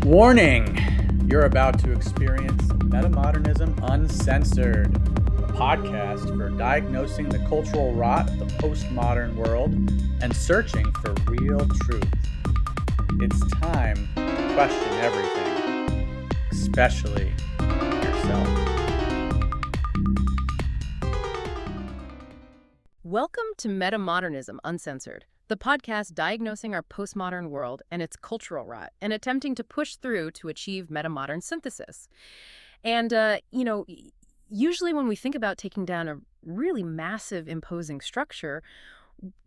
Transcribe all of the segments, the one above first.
Warning! You're about to experience Metamodernism Uncensored, a podcast for diagnosing the cultural rot of the postmodern world and searching for real truth. It's time to question everything, especially yourself. Welcome to Metamodernism Uncensored, the podcast diagnosing our postmodern world and its cultural rot and attempting to push through to achieve metamodern synthesis. And, usually when we think about taking down a really massive, imposing structure,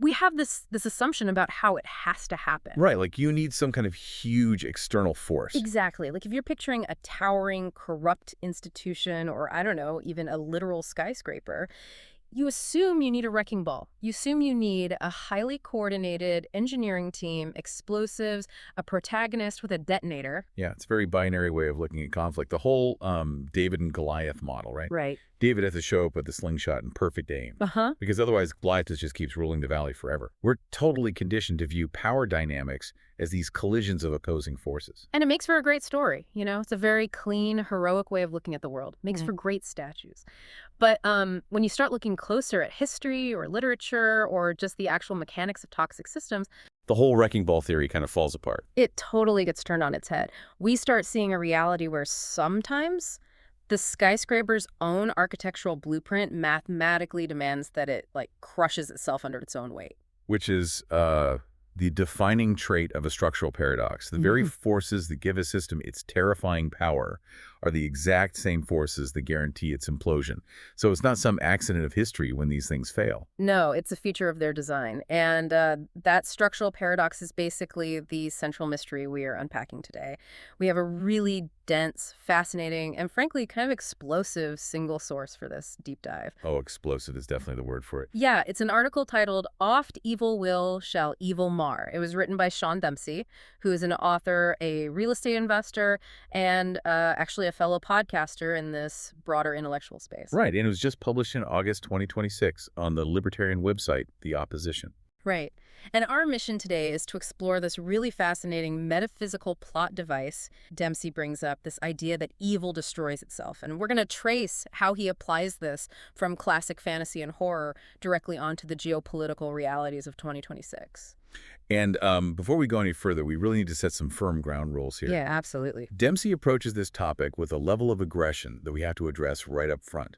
we have this assumption about how it has to happen. Right, like you need some kind of huge external force. Exactly. Like if you're picturing a towering, corrupt institution or, I don't know, even a literal skyscraper, you assume you need a wrecking ball. You assume you need a highly coordinated engineering team, explosives, a protagonist with a detonator. Yeah, it's a very binary way of looking at conflict. The whole David and Goliath model, right? Right. David has to show up with the slingshot and perfect aim. Because otherwise Goliath just keeps ruling the valley forever. We're totally conditioned to view power dynamics as these collisions of opposing forces. And it makes for a great story. You know, it's a very clean, heroic way of looking at the world. Makes for great statues. But when you start looking closer at history or literature or just the actual mechanics of toxic systems, The whole wrecking ball theory kind of falls apart. it totally gets turned on its head. We start seeing a reality where sometimes the skyscraper's own architectural blueprint mathematically demands that it, crushes itself under its own weight. Which is the defining trait of a structural paradox. The very forces that give a system its terrifying power are the exact same forces that guarantee its implosion. So it's not some accident of history when these things fail. No, it's a feature of their design. And that structural paradox is basically the central mystery we are unpacking today. We have a really dense, fascinating, and frankly kind of explosive single source for this deep dive. Oh, explosive is definitely the word for it. Yeah, it's an article titled Oft Evil Will Shall Evil Mar. It was written by Sean Dempsey, who is an author, a real estate investor, and actually a fellow podcaster in this broader intellectual space. Right, and it was just published in August 2026 on the libertarian website, The Opposition. Right. And our mission today is to explore this really fascinating metaphysical plot device Dempsey brings up, this idea that evil destroys itself. And we're going to trace how he applies this from classic fantasy and horror directly onto the geopolitical realities of 2026. And before we go any further, we really need to set some firm ground rules here. Yeah, absolutely. Dempsey approaches this topic with a level of aggression that we have to address right up front.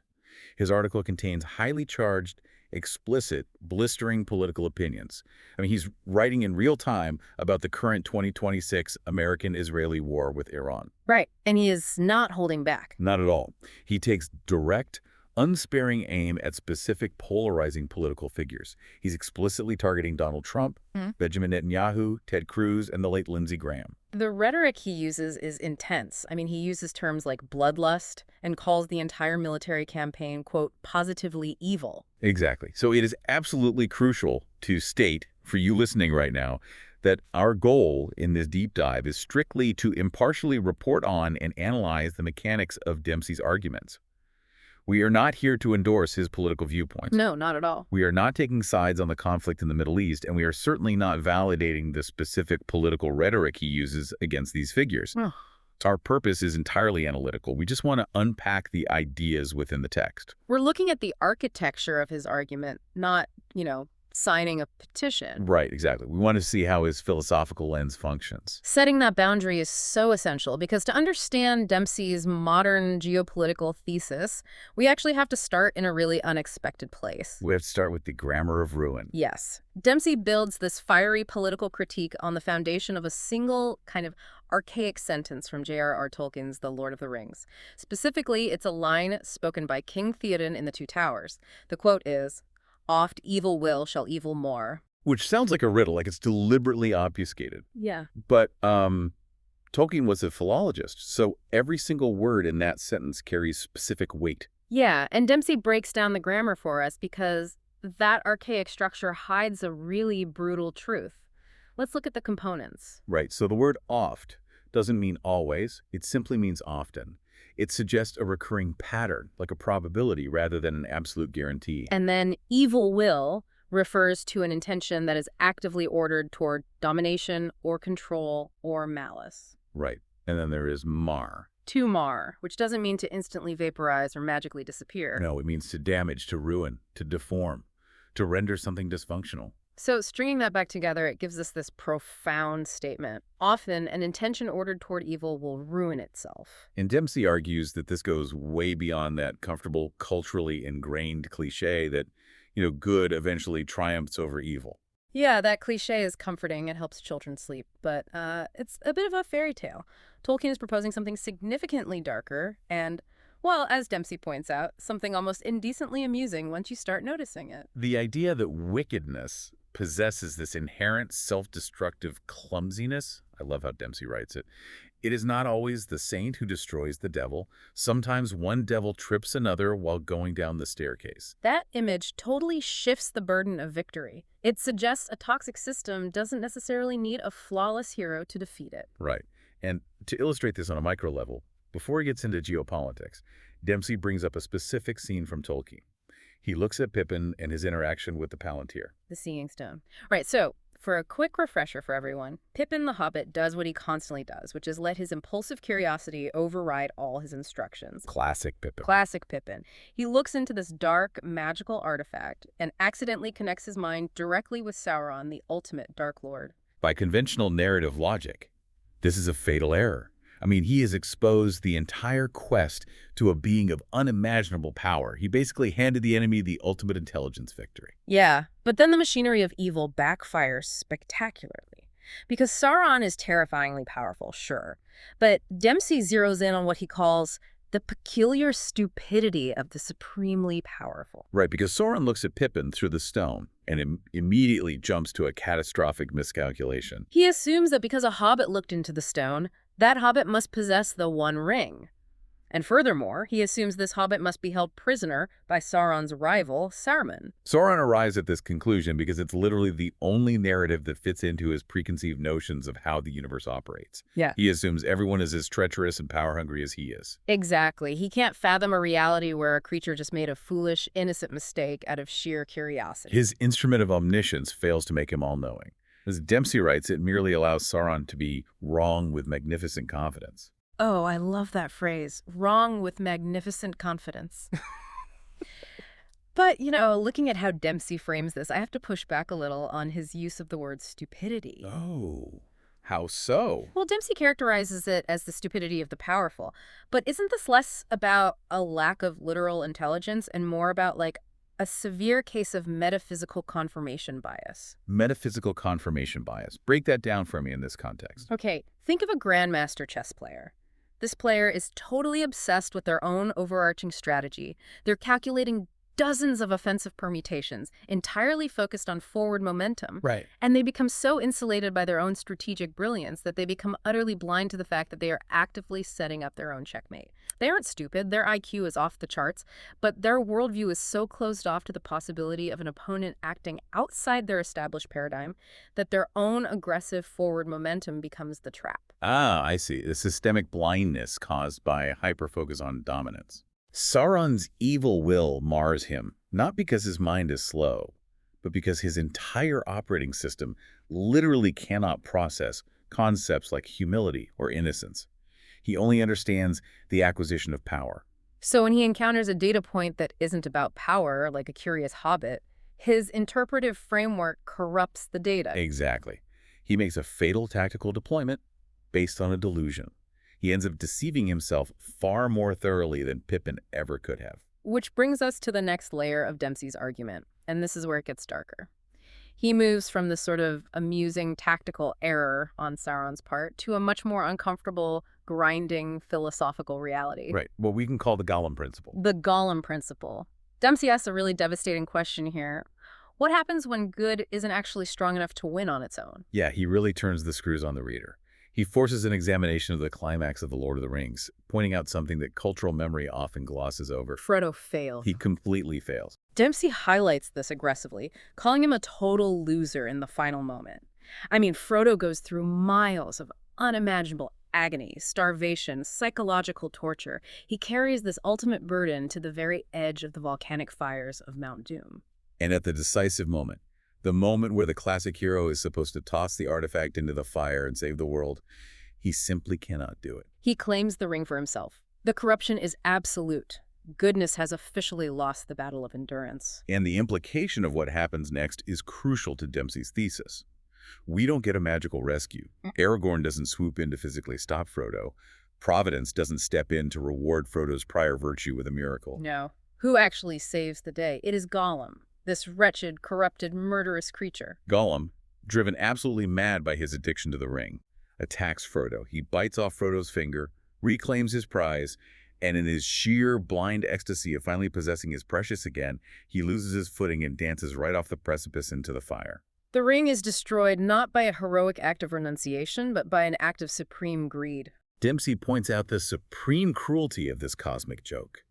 His article contains highly charged, explicit, blistering political opinions. I mean, he's writing in real time about the current 2026 American-Israeli war with Iran. Right. And he is not holding back. Not at all. He takes direct, unsparing aim at specific polarizing political figures. He's explicitly targeting Donald Trump, Benjamin Netanyahu, Ted Cruz, and the late Lindsey Graham. The rhetoric he uses is intense. I mean, he uses terms like bloodlust and calls the entire military campaign, quote, positively evil. Exactly. So it is absolutely crucial to state, for you listening right now, that our goal in this deep dive is strictly to impartially report on and analyze the mechanics of Dempsey's arguments. We are not here to endorse his political viewpoints. No, not at all. We are not taking sides on the conflict in the Middle East, and we are certainly not validating the specific political rhetoric he uses against these figures. Oh. Our purpose is entirely analytical. We just want to unpack the ideas within the text. We're looking at the architecture of his argument, not, signing a petition. Right, exactly. We want to see how his philosophical lens functions. Setting that boundary is so essential because to understand Dempsey's modern geopolitical thesis, we actually have to start in a really unexpected place. We have to start with the grammar of ruin. Yes. Dempsey builds this fiery political critique on the foundation of a single kind of archaic sentence from J.R.R. Tolkien's The Lord of the Rings. Specifically, it's a line spoken by King Theoden in The Two Towers. The quote is, "Oft evil will shall evil more." Which sounds like a riddle, like it's deliberately obfuscated. Yeah. But Tolkien was a philologist, so every single word in that sentence carries specific weight. Yeah, and Dempsey breaks down the grammar for us because that archaic structure hides a really brutal truth. Let's look at the components. Right, so the word oft doesn't mean always, it simply means often. It suggests a recurring pattern, like a probability, rather than an absolute guarantee. And then evil will refers to an intention that is actively ordered toward domination or control or malice. Right. And then there is mar. To mar, which doesn't mean to instantly vaporize or magically disappear. No, it means to damage, to ruin, to deform, to render something dysfunctional. So stringing that back together, it gives us this profound statement. Often, an intention ordered toward evil will ruin itself. And Dempsey argues that this goes way beyond that comfortable, culturally ingrained cliche that, good eventually triumphs over evil. Yeah, that cliche is comforting. It helps children sleep. But it's a bit of a fairy tale. Tolkien is proposing something significantly darker and, well, as Dempsey points out, something almost indecently amusing once you start noticing it. The idea that wickedness possesses this inherent self-destructive clumsiness, I love how Dempsey writes it. It is not always the saint who destroys the devil. Sometimes one devil trips another while going down the staircase. That image totally shifts the burden of victory. It suggests a toxic system doesn't necessarily need a flawless hero to defeat it. Right. And to illustrate this on a micro level, before he gets into geopolitics, Dempsey brings up a specific scene from Tolkien. He looks at Pippin and his interaction with the Palantir. The Seeing Stone. Right, so for a quick refresher for everyone, Pippin the Hobbit does what he constantly does, which is let his impulsive curiosity override all his instructions. Classic Pippin. Classic Pippin. He looks into this dark, magical artifact and accidentally connects his mind directly with Sauron, the ultimate Dark Lord. By conventional narrative logic, this is a fatal error. I mean, he has exposed the entire quest to a being of unimaginable power. He basically handed the enemy the ultimate intelligence victory. Yeah, but then the machinery of evil backfires spectacularly. Because Sauron is terrifyingly powerful, sure, but Dempsey zeroes in on what he calls the peculiar stupidity of the supremely powerful. Right, because Sauron looks at Pippin through the stone and immediately jumps to a catastrophic miscalculation. He assumes that because a hobbit looked into the stone, that hobbit must possess the One Ring. And furthermore, he assumes this hobbit must be held prisoner by Sauron's rival, Saruman. Sauron arrives at this conclusion because it's literally the only narrative that fits into his preconceived notions of how the universe operates. Yeah. He assumes everyone is as treacherous and power-hungry as he is. Exactly. He can't fathom a reality where a creature just made a foolish, innocent mistake out of sheer curiosity. His instrument of omniscience fails to make him all-knowing. As Dempsey writes, it merely allows Sauron to be wrong with magnificent confidence. Oh, I love that phrase. Wrong with magnificent confidence. But, looking at how Dempsey frames this, I have to push back a little on his use of the word stupidity. Oh, how so? Well, Dempsey characterizes it as the stupidity of the powerful. But isn't this less about a lack of literal intelligence and more about, a severe case of metaphysical confirmation bias? Metaphysical confirmation bias. Break that down for me in this context. Okay, think of a grandmaster chess player. This player is totally obsessed with their own overarching strategy. They're calculating dozens of offensive permutations, entirely focused on forward momentum. Right. And they become so insulated by their own strategic brilliance that they become utterly blind to the fact that they are actively setting up their own checkmate. They aren't stupid, their IQ is off the charts, but their worldview is so closed off to the possibility of an opponent acting outside their established paradigm that their own aggressive forward momentum becomes the trap. Ah, I see. The systemic blindness caused by hyper-focus on dominance. Sauron's evil will mars him, not because his mind is slow, but because his entire operating system literally cannot process concepts like humility or innocence. He only understands the acquisition of power. So when he encounters a data point that isn't about power, like a curious hobbit, his interpretive framework corrupts the data. Exactly. He makes a fatal tactical deployment based on a delusion. He ends up deceiving himself far more thoroughly than Pippin ever could have. Which brings us to the next layer of Dempsey's argument, and this is where it gets darker. He moves from this sort of amusing tactical error on Sauron's part to a much more uncomfortable, grinding philosophical reality. Right. What we can call the Gollum principle. The Gollum principle. Dempsey asks a really devastating question here. What happens when good isn't actually strong enough to win on its own? Yeah, he really turns the screws on the reader. He forces an examination of the climax of The Lord of the Rings, pointing out something that cultural memory often glosses over. Frodo fails. He completely fails. Dempsey highlights this aggressively, calling him a total loser in the final moment. I mean, Frodo goes through miles of unimaginable agony, starvation, psychological torture. He carries this ultimate burden to the very edge of the volcanic fires of Mount Doom. And at the decisive moment, the moment where the classic hero is supposed to toss the artifact into the fire and save the world, He simply cannot do it. He claims the ring for himself. The corruption is absolute. Goodness has officially lost the battle of endurance. And the implication of what happens next is crucial to Dempsey's thesis. We don't get a magical rescue. Aragorn doesn't swoop in to physically stop Frodo. Providence doesn't step in to reward Frodo's prior virtue with a miracle. No. Who actually saves the day? It is Gollum, this wretched, corrupted, murderous creature. Gollum, driven absolutely mad by his addiction to the ring, attacks Frodo. He bites off Frodo's finger, reclaims his prize, and in his sheer blind ecstasy of finally possessing his precious again, he loses his footing and dances right off the precipice into the fire. The ring is destroyed not by a heroic act of renunciation, but by an act of supreme greed. Dempsey points out the supreme cruelty of this cosmic joke.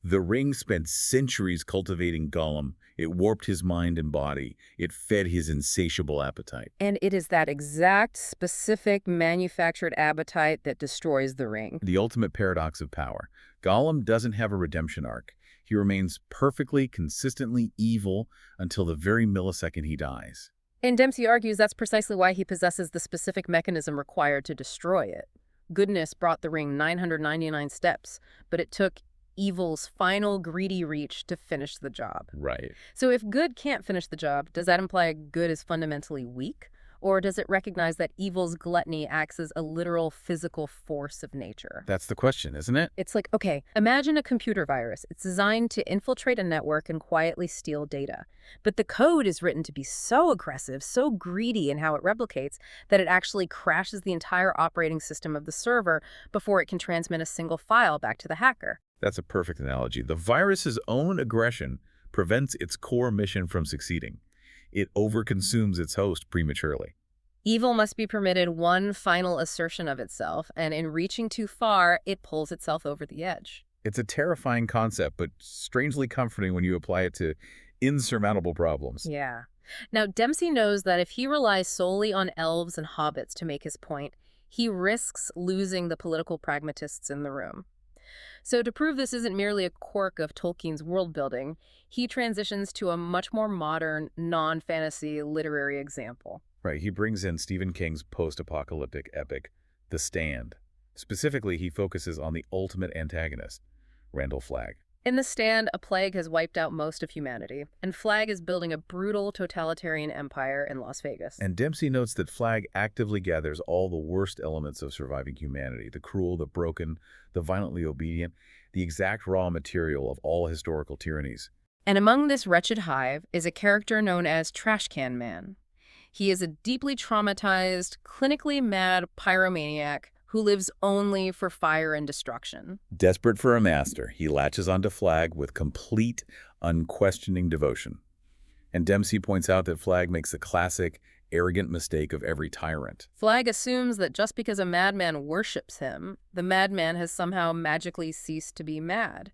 The ring spent centuries cultivating Gollum. It warped his mind and body. It fed his insatiable appetite. And it is that exact, specific, manufactured appetite that destroys the ring. The ultimate paradox of power. Gollum doesn't have a redemption arc. He remains perfectly, consistently evil until the very millisecond he dies. And Dempsey argues that's precisely why he possesses the specific mechanism required to destroy it. Goodness brought the ring 999 steps, but it took evil's final greedy reach to finish the job. Right. So if good can't finish the job, does that imply good is fundamentally weak? Or does it recognize that evil's gluttony acts as a literal physical force of nature? That's the question, isn't it? It's like, okay, imagine a computer virus. It's designed to infiltrate a network and quietly steal data. But the code is written to be so aggressive, so greedy in how it replicates, that it actually crashes the entire operating system of the server before it can transmit a single file back to the hacker. That's a perfect analogy. The virus's own aggression prevents its core mission from succeeding. It overconsumes its host prematurely. Evil must be permitted one final assertion of itself, and in reaching too far, it pulls itself over the edge. It's a terrifying concept, but strangely comforting when you apply it to insurmountable problems. Yeah. Now, Dempsey knows that if he relies solely on elves and hobbits to make his point, he risks losing the political pragmatists in the room. So to prove this isn't merely a quirk of Tolkien's world building, he transitions to a much more modern, non-fantasy literary example. Right, he brings in Stephen King's post-apocalyptic epic, The Stand. Specifically, he focuses on the ultimate antagonist, Randall Flagg. In The Stand, a plague has wiped out most of humanity, and Flagg is building a brutal totalitarian empire in Las Vegas. And Dempsey notes that Flagg actively gathers all the worst elements of surviving humanity, the cruel, the broken, the violently obedient, the exact raw material of all historical tyrannies. And among this wretched hive is a character known as Trashcan Man. He is a deeply traumatized, clinically mad pyromaniac who lives only for fire and destruction. Desperate for a master, he latches onto Flagg with complete, unquestioning devotion. And Dempsey points out that Flagg makes the classic, arrogant mistake of every tyrant. Flagg assumes that just because a madman worships him, the madman has somehow magically ceased to be mad.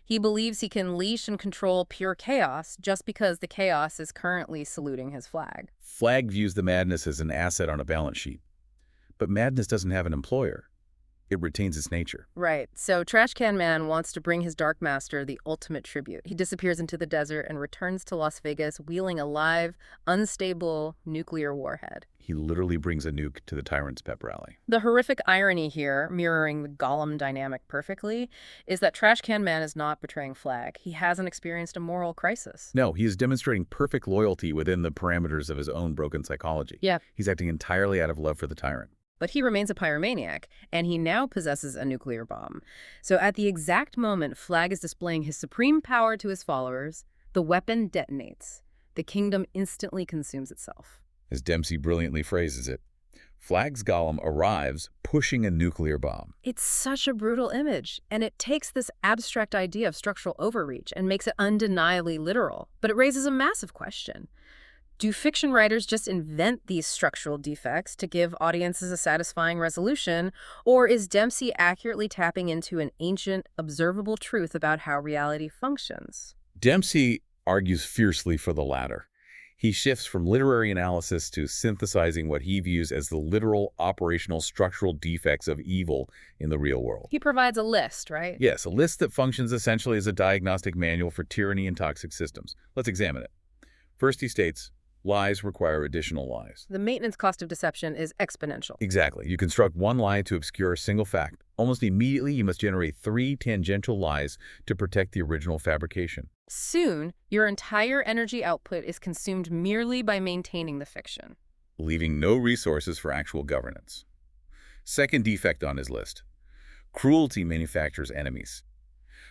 He believes he can leash and control pure chaos just because the chaos is currently saluting his flag. Flagg views the madness as an asset on a balance sheet. But madness doesn't have an employer. It retains its nature. Right. So Trashcan Man wants to bring his Dark Master the ultimate tribute. He disappears into the desert and returns to Las Vegas wheeling a live, unstable nuclear warhead. He literally brings a nuke to the tyrant's pep rally. The horrific irony here, mirroring the Gollum dynamic perfectly, is that Trashcan Man is not betraying Flagg. He hasn't experienced a moral crisis. No, he is demonstrating perfect loyalty within the parameters of his own broken psychology. Yeah. He's acting entirely out of love for the tyrant. But he remains a pyromaniac, and he now possesses a nuclear bomb. So at the exact moment Flagg is displaying his supreme power to his followers, the weapon detonates. The kingdom instantly consumes itself. As Dempsey brilliantly phrases it, Flagg's Gollum arrives pushing a nuclear bomb. It's such a brutal image, and it takes this abstract idea of structural overreach and makes it undeniably literal. But it raises a massive question. Do fiction writers just invent these structural defects to give audiences a satisfying resolution, or is Dempsey accurately tapping into an ancient, observable truth about how reality functions? Dempsey argues fiercely for the latter. He shifts from literary analysis to synthesizing what he views as the literal, operational, structural defects of evil in the real world. He provides a list, right? Yes, a list that functions essentially as a diagnostic manual for tyranny and toxic systems. Let's examine it. First, he states, Lies require additional lies. The maintenance cost of deception is exponential. Exactly. You construct one lie to obscure a single fact. Almost immediately, you must generate 3 tangential lies to protect the original fabrication. Soon, your entire energy output is consumed merely by maintaining the fiction, leaving no resources for actual governance. Second defect on his list: cruelty manufactures enemies.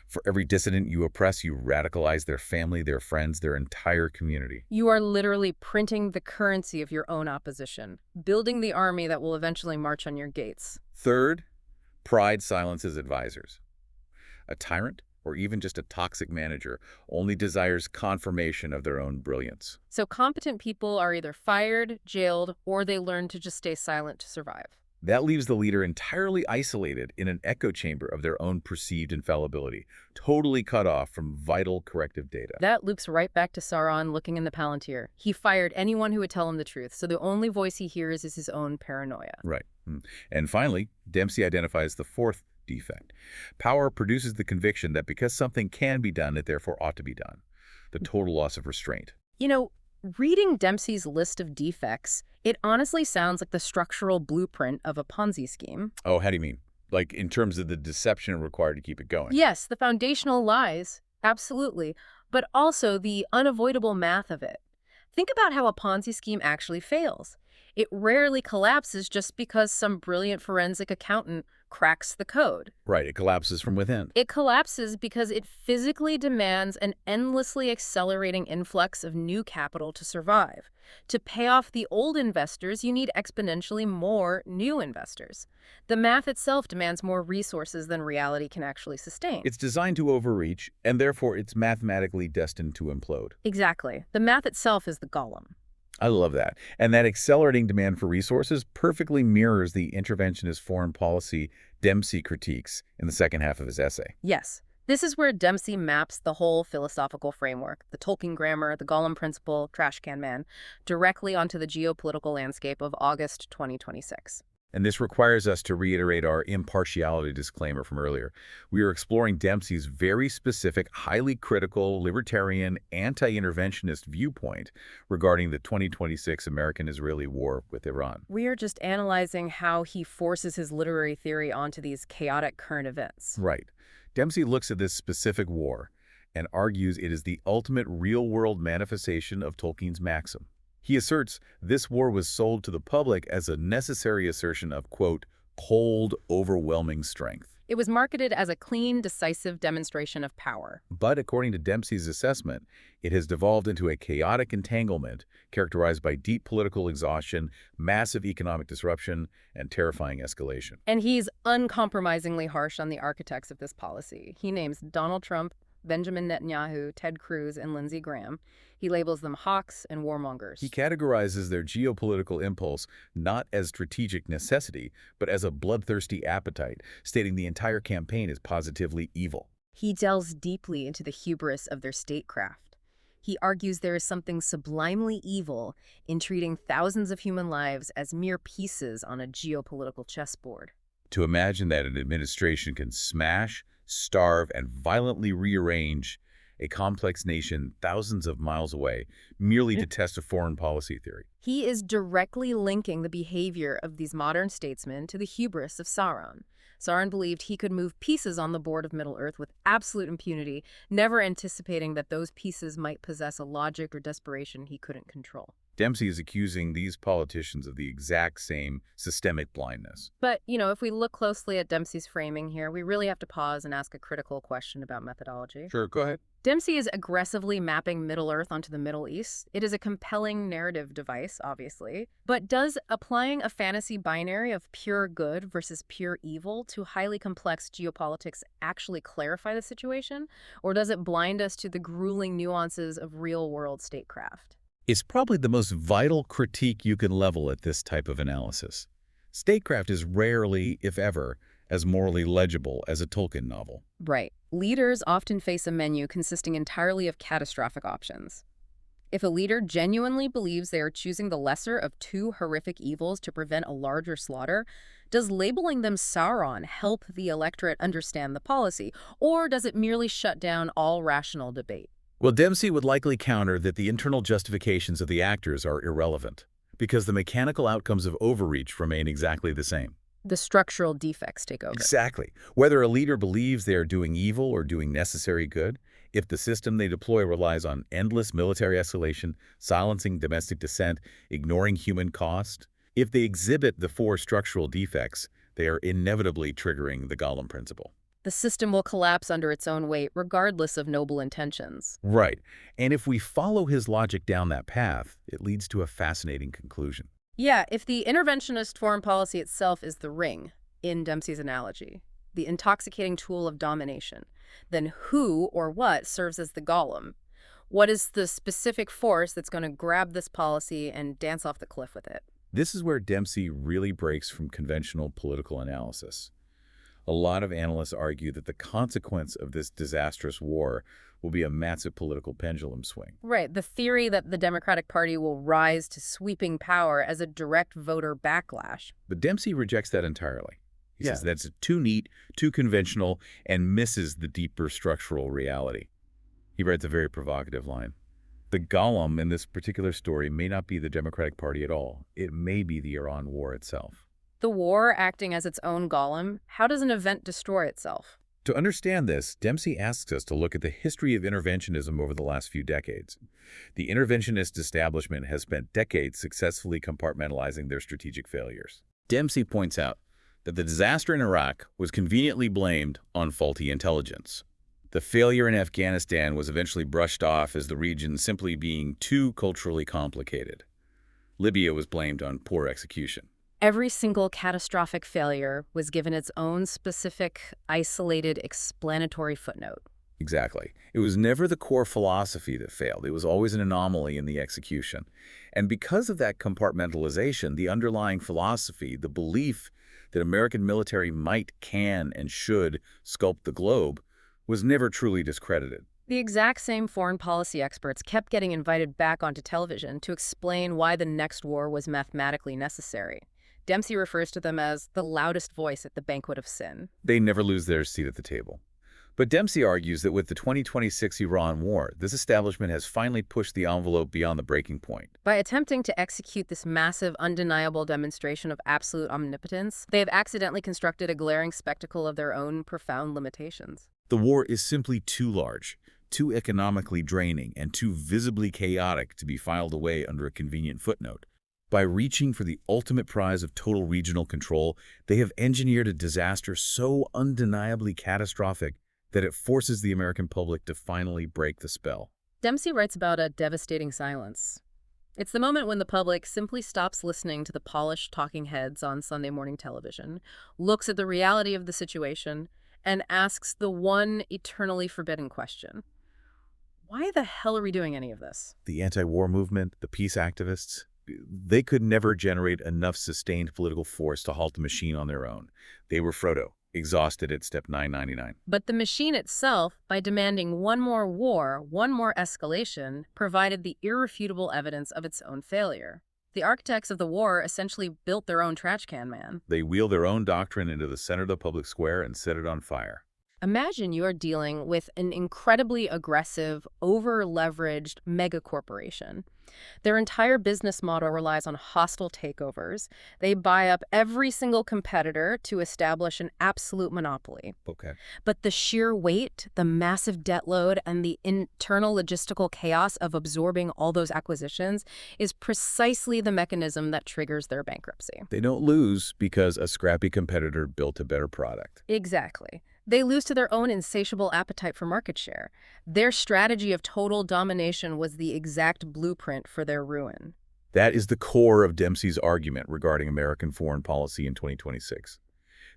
For every dissident you oppress, you radicalize their family, their friends, their entire community. You are literally printing the currency of your own opposition, building the army that will eventually march on your gates. Third, pride silences advisors. A tyrant, or even just a toxic manager, only desires confirmation of their own brilliance. So competent people are either fired, jailed, or they learn to just stay silent to survive. That leaves the leader entirely isolated in an echo chamber of their own perceived infallibility, totally cut off from vital corrective data. That loops right back to Sauron looking in the Palantir. He fired anyone who would tell him the truth, so the only voice he hears is his own paranoia. Right. And finally, Dempsey identifies the fourth defect. Power produces the conviction that because something can be done, it therefore ought to be done. The total loss of restraint. You know, reading Dempsey's list of defects, it honestly sounds like the structural blueprint of a Ponzi scheme. Oh, how do you mean? Like in terms of the deception required to keep it going? Yes, the foundational lies, absolutely, but also the unavoidable math of it. Think about how a Ponzi scheme actually fails. It rarely collapses just because some brilliant forensic accountant cracks the code. Right, it collapses from within. It collapses because it physically demands an endlessly accelerating influx of new capital to survive. To pay off the old investors, you need exponentially more new investors. The math itself demands more resources than reality can actually sustain. It's designed to overreach, and therefore it's mathematically destined to implode. Exactly. The math itself is the Gollum. I love that. And that accelerating demand for resources perfectly mirrors the interventionist foreign policy Dempsey critiques in the second half of his essay. Yes. This is where Dempsey maps the whole philosophical framework, the Tolkien grammar, the Gollum principle, Trashcan Man, directly onto the geopolitical landscape of August 2026. And this requires us to reiterate our impartiality disclaimer from earlier. We are exploring Dempsey's very specific, highly critical, libertarian, anti-interventionist viewpoint regarding the 2026 American-Israeli war with Iran. We are just analyzing how he forces his literary theory onto these chaotic current events. Right. Dempsey looks at this specific war and argues it is the ultimate real-world manifestation of Tolkien's maxim. He asserts this war was sold to the public as a necessary assertion of, quote, cold, overwhelming strength. It was marketed as a clean, decisive demonstration of power. But according to Dempsey's assessment, it has devolved into a chaotic entanglement characterized by deep political exhaustion, massive economic disruption, and terrifying escalation. And he's uncompromisingly harsh on the architects of this policy. He names Donald Trump, Benjamin Netanyahu, Ted Cruz, and Lindsey Graham. He labels them hawks and warmongers. He categorizes their geopolitical impulse not as strategic necessity, but as a bloodthirsty appetite, stating the entire campaign is positively evil. He delves deeply into the hubris of their statecraft. He argues there is something sublimely evil in treating thousands of human lives as mere pieces on a geopolitical chessboard. To imagine that an administration can smash, starve, and violently rearrange a complex nation thousands of miles away merely to test a foreign policy theory. He is directly linking the behavior of these modern statesmen to the hubris of Sauron. Sauron believed he could move pieces on the board of Middle-earth with absolute impunity, never anticipating that those pieces might possess a logic or desperation he couldn't control. Dempsey is accusing these politicians of the exact same systemic blindness. But, if we look closely at Dempsey's framing here, we really have to pause and ask a critical question about methodology. Sure, go ahead. Dempsey is aggressively mapping Middle-earth onto the Middle East. It is a compelling narrative device, obviously. But does applying a fantasy binary of pure good versus pure evil to highly complex geopolitics actually clarify the situation? Or does it blind us to the grueling nuances of real-world statecraft? It's probably the most vital critique you can level at this type of analysis. Statecraft is rarely, if ever, as morally legible as a Tolkien novel. Right. Leaders often face a menu consisting entirely of catastrophic options. If a leader genuinely believes they are choosing the lesser of two horrific evils to prevent a larger slaughter, does labeling them Sauron help the electorate understand the policy, or does it merely shut down all rational debate? Well, Dempsey would likely counter that the internal justifications of the actors are irrelevant, because the mechanical outcomes of overreach remain exactly the same. The structural defects take over. Exactly. Whether a leader believes they are doing evil or doing necessary good, if the system they deploy relies on endless military escalation, silencing domestic dissent, ignoring human cost, if they exhibit the four structural defects, they are inevitably triggering the Gollum principle. The system will collapse under its own weight, regardless of noble intentions. Right. And if we follow his logic down that path, it leads to a fascinating conclusion. Yeah, if the interventionist foreign policy itself is the ring, in Dempsey's analogy, the intoxicating tool of domination, then who or what serves as the Gollum? What is the specific force that's going to grab this policy and dance off the cliff with it? This is where Dempsey really breaks from conventional political analysis. A lot of analysts argue that the consequence of this disastrous war will be a massive political pendulum swing. Right, the theory that the Democratic Party will rise to sweeping power as a direct voter backlash. But Dempsey rejects that entirely. He Yeah. says that's too neat, too conventional, and misses the deeper structural reality. He writes a very provocative line. The Gollum in this particular story may not be the Democratic Party at all. It may be the Iran war itself. The war acting as its own Gollum, how does an event destroy itself? To understand this, Dempsey asks us to look at the history of interventionism over the last few decades. The interventionist establishment has spent decades successfully compartmentalizing their strategic failures. Dempsey points out that the disaster in Iraq was conveniently blamed on faulty intelligence. The failure in Afghanistan was eventually brushed off as the region simply being too culturally complicated. Libya was blamed on poor execution. Every single catastrophic failure was given its own specific, isolated, explanatory footnote. Exactly. It was never the core philosophy that failed. It was always an anomaly in the execution. And because of that compartmentalization, the underlying philosophy, the belief that American military might, can, and should sculpt the globe, was never truly discredited. The exact same foreign policy experts kept getting invited back onto television to explain why the next war was mathematically necessary. Dempsey refers to them as the loudest voice at the banquet of sin. They never lose their seat at the table. But Dempsey argues that with the 2026 Iran war, this establishment has finally pushed the envelope beyond the breaking point. By attempting to execute this massive, undeniable demonstration of absolute omnipotence, they have accidentally constructed a glaring spectacle of their own profound limitations. The war is simply too large, too economically draining, and too visibly chaotic to be filed away under a convenient footnote. By reaching for the ultimate prize of total regional control, they have engineered a disaster so undeniably catastrophic that it forces the American public to finally break the spell. Dempsey writes about a devastating silence. It's the moment when the public simply stops listening to the polished talking heads on Sunday morning television, looks at the reality of the situation, and asks the one eternally forbidden question. Why the hell are we doing any of this? The anti-war movement, the peace activists, they could never generate enough sustained political force to halt the machine on their own. They were Frodo, exhausted at step 999. But the machine itself, by demanding one more war, one more escalation, provided the irrefutable evidence of its own failure. The architects of the war essentially built their own Trashcan Man. They wheel their own doctrine into the center of the public square and set it on fire. Imagine you're dealing with an incredibly aggressive, over-leveraged megacorporation. Their entire business model relies on hostile takeovers. They buy up every single competitor to establish an absolute monopoly. Okay. But the sheer weight, the massive debt load, and the internal logistical chaos of absorbing all those acquisitions is precisely the mechanism that triggers their bankruptcy. They don't lose because a scrappy competitor built a better product. Exactly. They lose to their own insatiable appetite for market share. Their strategy of total domination was the exact blueprint for their ruin. That is the core of Dempsey's argument regarding American foreign policy in 2026.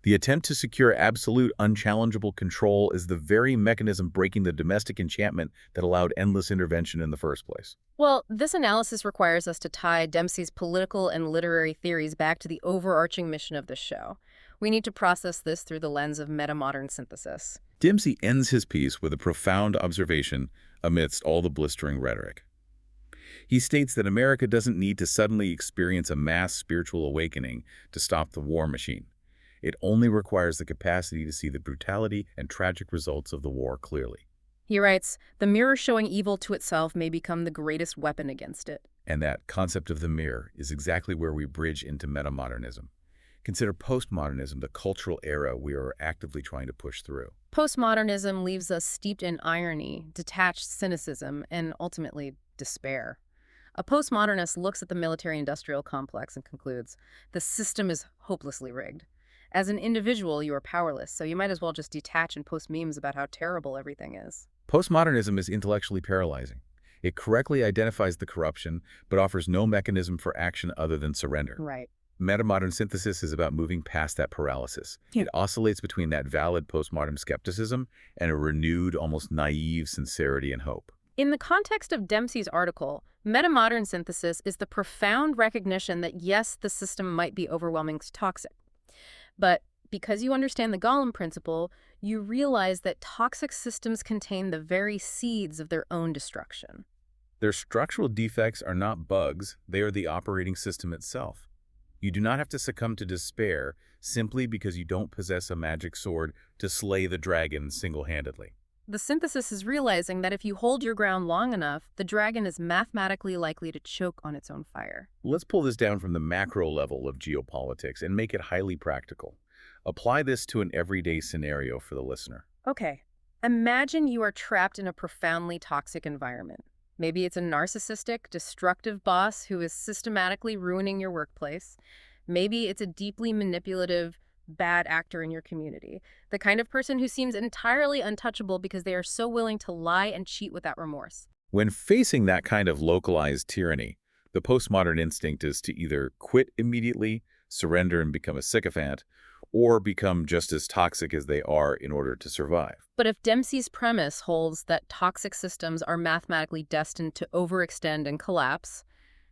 The attempt to secure absolute, unchallengeable control is the very mechanism breaking the domestic enchantment that allowed endless intervention in the first place. Well, this analysis requires us to tie Dempsey's political and literary theories back to the overarching mission of the show. We need to process this through the lens of metamodern synthesis. Dempsey ends his piece with a profound observation amidst all the blistering rhetoric. He states that America doesn't need to suddenly experience a mass spiritual awakening to stop the war machine. It only requires the capacity to see the brutality and tragic results of the war clearly. He writes, "The mirror showing evil to itself may become the greatest weapon against it." And that concept of the mirror is exactly where we bridge into metamodernism. Consider postmodernism the cultural era we are actively trying to push through. Postmodernism leaves us steeped in irony, detached cynicism, and ultimately despair. A postmodernist looks at the military-industrial complex and concludes, the system is hopelessly rigged. As an individual, you are powerless, so you might as well just detach and post memes about how terrible everything is. Postmodernism is intellectually paralyzing. It correctly identifies the corruption, but offers no mechanism for action other than surrender. Right. Metamodern synthesis is about moving past that paralysis. It oscillates between that valid postmodern skepticism and a renewed, almost naive sincerity and hope. In the context of Dempsey's article, metamodern synthesis is the profound recognition that yes, the system might be overwhelmingly toxic. But because you understand the Gollum principle, you realize that toxic systems contain the very seeds of their own destruction. Their structural defects are not bugs, they are the operating system itself. You do not have to succumb to despair simply because you don't possess a magic sword to slay the dragon single-handedly. The synthesis is realizing that if you hold your ground long enough, the dragon is mathematically likely to choke on its own fire. Let's pull this down from the macro level of geopolitics and make it highly practical. Apply this to an everyday scenario for the listener. Okay, imagine you are trapped in a profoundly toxic environment. Maybe it's a narcissistic, destructive boss who is systematically ruining your workplace. Maybe it's a deeply manipulative, bad actor in your community. The kind of person who seems entirely untouchable because they are so willing to lie and cheat without remorse. When facing that kind of localized tyranny, the postmodern instinct is to either quit immediately, surrender and become a sycophant, or become just as toxic as they are in order to survive. But if Dempsey's premise holds that toxic systems are mathematically destined to overextend and collapse,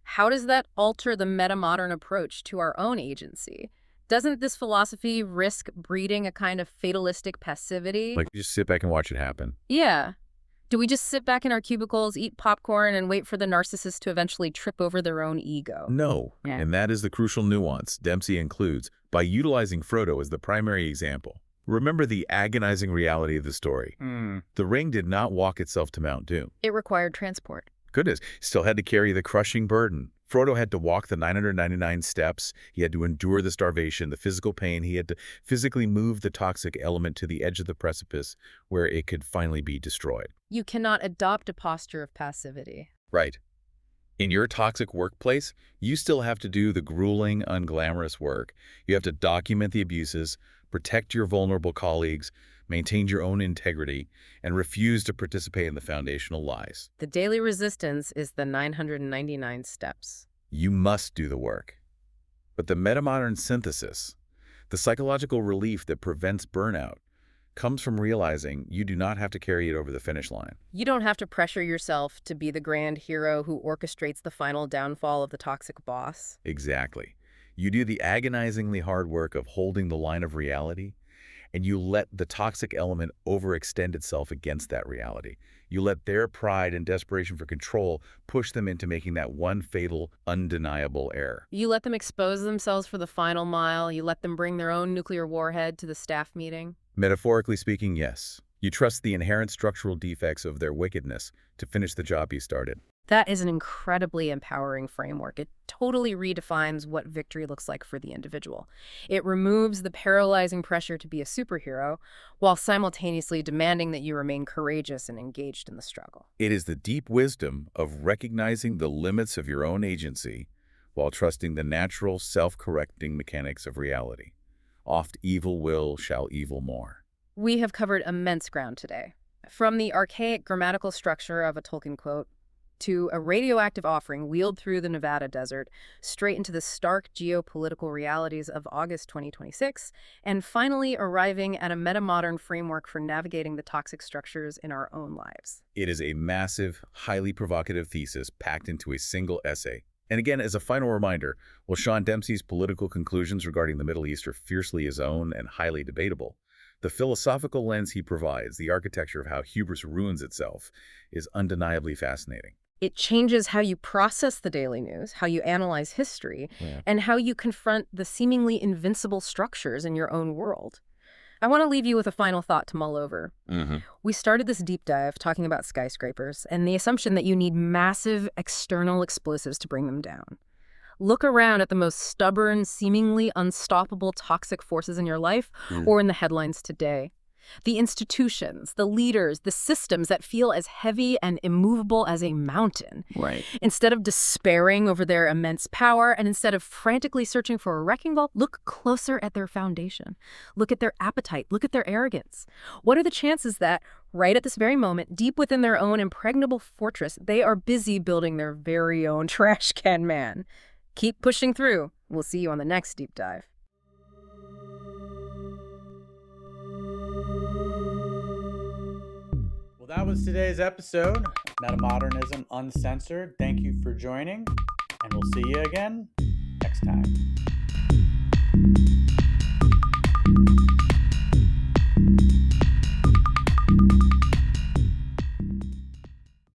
how does that alter the metamodern approach to our own agency? Doesn't this philosophy risk breeding a kind of fatalistic passivity? Like, just sit back and watch it happen. Yeah. Do we just sit back in our cubicles, eat popcorn, and wait for the narcissist to eventually trip over their own ego? No, Yeah. And that is the crucial nuance Dempsey includes by utilizing Frodo as the primary example. Remember the agonizing reality of the story. The ring did not walk itself to Mount Doom. It required transport. Goodness, still had to carry the crushing burden. Frodo had to walk the 999 steps. He had to endure the starvation, the physical pain. He had to physically move the toxic element to the edge of the precipice where it could finally be destroyed. You cannot adopt a posture of passivity. Right. In your toxic workplace, you still have to do the grueling, unglamorous work. You have to document the abuses, protect your vulnerable colleagues, maintain your own integrity, and refuse to participate in the foundational lies. The daily resistance is the 999 steps. You must do the work. But the metamodern synthesis, the psychological relief that prevents burnout, comes from realizing you do not have to carry it over the finish line. You don't have to pressure yourself to be the grand hero who orchestrates the final downfall of the toxic boss. Exactly. You do the agonizingly hard work of holding the line of reality, and you let the toxic element overextend itself against that reality. You let their pride and desperation for control push them into making that one fatal, undeniable error. You let them expose themselves for the final mile. You let them bring their own nuclear warhead to the staff meeting. Metaphorically speaking, yes. You trust the inherent structural defects of their wickedness to finish the job you started. That is an incredibly empowering framework. It totally redefines what victory looks like for the individual. It removes the paralyzing pressure to be a superhero while simultaneously demanding that you remain courageous and engaged in the struggle. It is the deep wisdom of recognizing the limits of your own agency while trusting the natural, self-correcting mechanics of reality. Oft evil will shall evil more. We have covered immense ground today. From the archaic grammatical structure of a Tolkien quote, to a radioactive offering wheeled through the Nevada desert, straight into the stark geopolitical realities of August 2026, and finally arriving at a metamodern framework for navigating the toxic structures in our own lives. It is a massive, highly provocative thesis packed into a single essay. And again, as a final reminder, while Sean Dempsey's political conclusions regarding the Middle East are fiercely his own and highly debatable, the philosophical lens he provides, the architecture of how hubris ruins itself, is undeniably fascinating. It changes how you process the daily news, how you analyze history, and how you confront the seemingly invincible structures in your own world. I want to leave you with a final thought to mull over. Mm-hmm. We started this deep dive talking about skyscrapers and the assumption that you need massive external explosives to bring them down. Look around at the most stubborn, seemingly unstoppable toxic forces in your life or in the headlines today. The institutions, the leaders, the systems that feel as heavy and immovable as a mountain. Right. Instead of despairing over their immense power and instead of frantically searching for a wrecking ball, look closer at their foundation. Look at their appetite. Look at their arrogance. What are the chances that, right at this very moment, deep within their own impregnable fortress, they are busy building their very own Trashcan Man? Keep pushing through. We'll see you on the next deep dive. Well, that was today's episode of Metamodernism Uncensored. Thank you for joining, and we'll see you again next time.